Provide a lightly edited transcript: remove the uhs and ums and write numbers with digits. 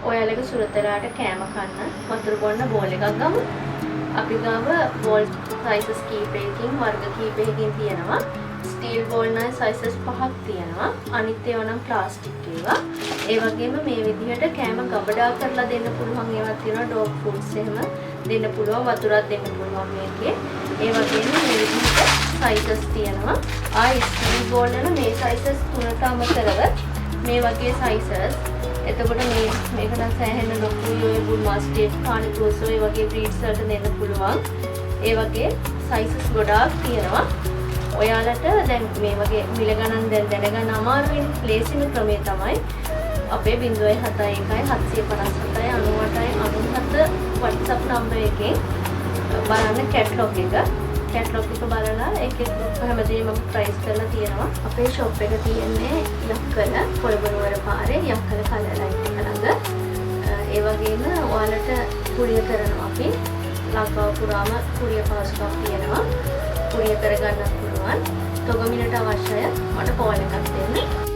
ඔයාලගේ සුරතලාට කෑම කන්න වතුර බොන්න බෝල් එකක් ගමු. අපි ගාව බෝල් සයිසස් කීපයකින් වර්ග කීපයකින් තියෙනවා. ස්ටීල් බෝල් නම් සයිසස් 5ක් තියෙනවා. අනිත් ඒවා නම් ප්ලාස්ටික් ඒවා. ඒ වගේම මේ විදිහට කෑම ගබඩා කරලා දෙන්න පුළුවන් ඒවා තියෙනවා. ඩොග් ෆුඩ්ස් එහෙම දෙන්න පුළුවන්. වතුරක් දෙන්න පුළුවන් මේකේ. ඒ වගේම මේ විදිහට සයිසස් තියෙනවා. ස්ටීල් බෝල් වල මේ සයිසස් 3ට අමතරව මේ වගේ සයිසස් එතකොට මේක නම් සෑහෙන ලොකුයි ඔය බුල් මාස්ටිෆ් කානිකෝසෝ ඒ වගේ බ්‍රීඩ්ස් වලට දෙන්න පුළුවන්. ඒ වගේ සයිසස් ගොඩාක් තියෙනවා. ඔයාලට දැන් මේ වගේ මිල ගණන් දැනගන්න අමාරුයි. ලේසිම ක්‍රමය තමයි අපේ 071 757 98 97 WhatsApp නම්බර් එකෙන් බලන්න කැටලොග් එක. කැටලොග් එක බලලා ඒකේ හැමදේම ප්‍රයිස් කරලා තියෙනවා. අපේ ෂොප් එක තියෙන්නේ යක්කල කොළඹ පාරේ යක්කල කලර් ලයිට් එක ළඟ. ඒ වගේම ඔයාලට කුරියර් කරනවා අපි. ලංකාව පුරාම කුරියර් පහසුකම් තියෙනවා. කුරියර් කරගන්නත් පුළුවන්. තොග මිලට අවශ්‍යය මට කෝල් එකක් දෙන්න.